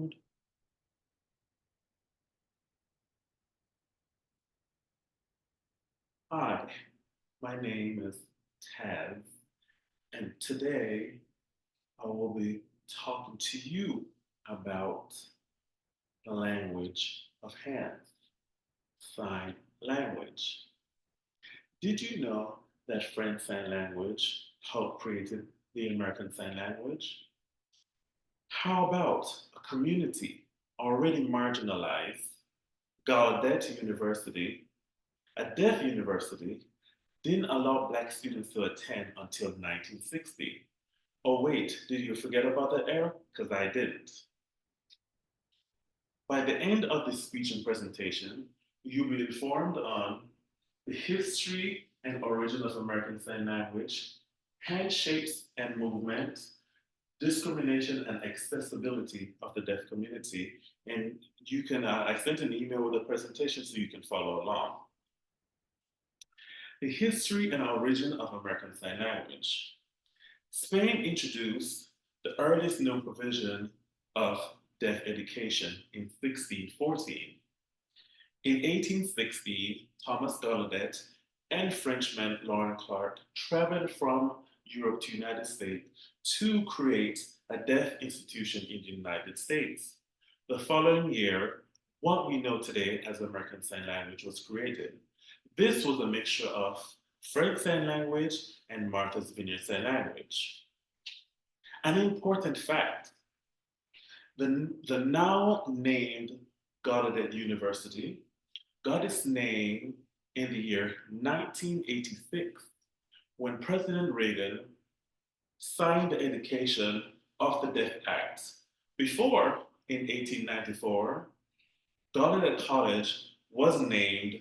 mode. Hi, my name is Taz, and today I will be talking to you about the language of hands, sign language. Did you know that French Sign Language helped create the American Sign Language? How about a community already marginalized, Gallaudet University, a deaf university, didn't allow Black students to attend until 1960. Oh, wait, did you forget about that era? Because I didn't. By the end of this speech and presentation, you'll be informed on the history and origin of American Sign Language, handshakes and movement, discrimination and accessibility of the deaf community. And you can, I sent an email with a presentation so you can follow along. The history and origin of American Sign Language. Spain introduced the earliest known provision of deaf education in 1614. In 1860, Thomas Gallaudet and Frenchman Laurent Clark traveled from Europe to the United States to create a deaf institution in the United States. The following year, what we know today as American Sign Language was created. This was a mixture of French Sign Language and Martha's Vineyard Sign Language. An important fact, the now named Gallaudet University got its name in the year 1986 when President Reagan signed the Education of the Deaf Act. Before, in 1894, Gallaudet College was named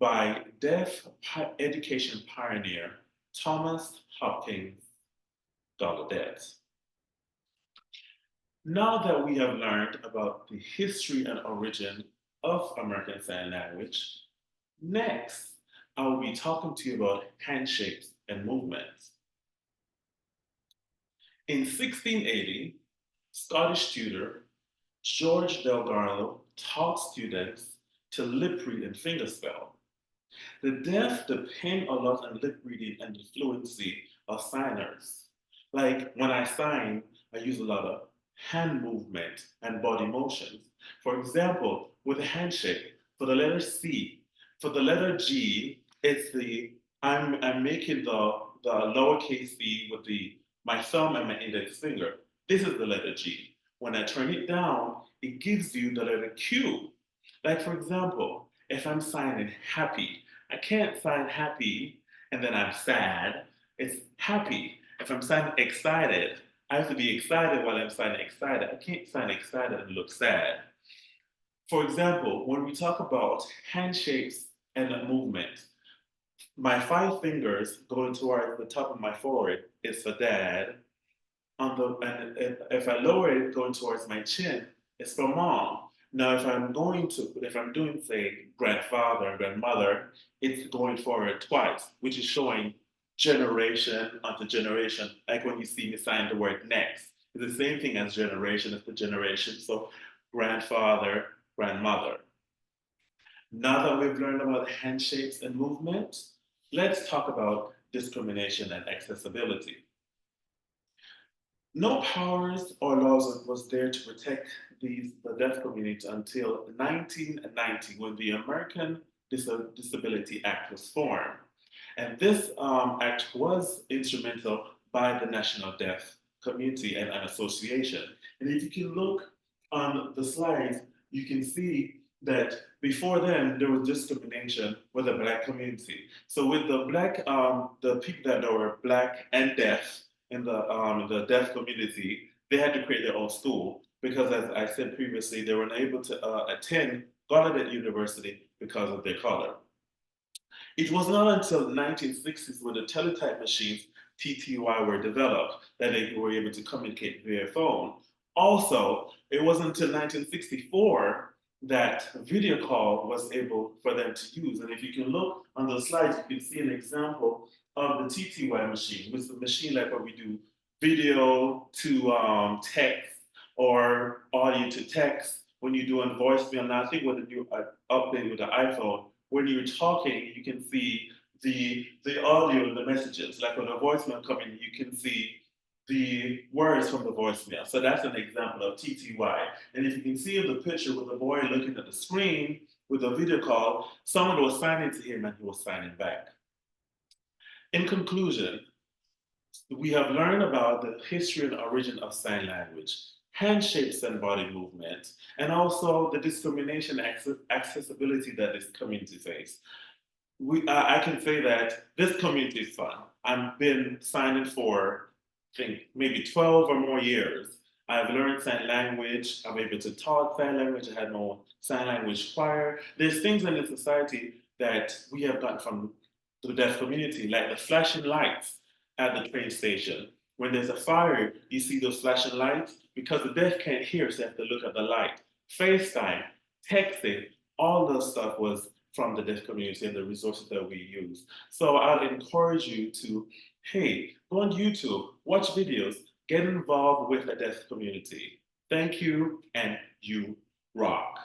by deaf education pioneer Thomas Hopkins Gallaudet. Now that we have learned about the history and origin of American Sign Language, next I will be talking to you about handshakes and movements. In 1680, Scottish tutor George Delgarno taught students to lip read and fingerspell. The deaf depend a lot on lip reading and the fluency of signers. Like when I sign, I use a lot of hand movement and body motions. For example, with a handshake, for the letter C, for the letter G, it's I'm making the lowercase c with my thumb and my index finger. This is the letter G. When I turn it down, it gives you the letter Q. Like for example, if I'm signing happy, I can't sign happy and then I'm sad. It's happy. If I'm signing excited, I have to be excited while I'm signing excited. I can't sign excited and look sad. For example, when we talk about handshakes and movement, my five fingers going towards the top of my forehead is for dad. And if I lower it going towards my chin, it's for mom. Now, if I'm doing, say, grandfather and grandmother, it's going forward twice, which is showing generation onto generation, like when you see me sign the word next. It's the same thing as generation after generation. So grandfather, grandmother. Now that we've learned about handshakes and movement, let's talk about discrimination and accessibility. No powers or laws was there to protect the deaf community until 1990 when the American Disability Act was formed. And this act was instrumental by the National Deaf Community and an association. And if you can look on the slides, you can see that before then there was discrimination with the Black community. So with the people that were Black and deaf, in the deaf community, they had to create their own school because, as I said previously, they were unable to attend Gallaudet University because of their color. It was not until the 1960s when the teletype machines, TTY, were developed that they were able to communicate via phone. Also, it wasn't until 1964 that video call was able for them to use. And if you can look on the slides, you can see an example of the TTY machine, which is a machine like where we do video to text, or audio to text when you're doing voicemail. Now, I think with the new update with the iPhone, when you're talking, you can see the audio and the messages. Like when a voicemail comes in, you can see the words from the voicemail. So that's an example of TTY. And if you can see in the picture with the boy looking at the screen with a video call, someone was signing to him and he was signing back. In conclusion, we have learned about the history and origin of sign language, handshakes and body movement, and also the discrimination accessibility that this community face. I can say that this community is fun. I've been signing for, I think, maybe 12 or more years. I've learned sign language. I'm able to talk sign language. I had my own sign language choir. There's things in the society that we have gotten from the deaf community, like the flashing lights at the train station. When there's a fire, you see those flashing lights because the deaf can't hear, so they have to look at the light. FaceTime, texting, all those stuff was from the deaf community and the resources that we use. So I'd encourage you to, hey, go on YouTube, watch videos, get involved with the deaf community. Thank you, and you rock.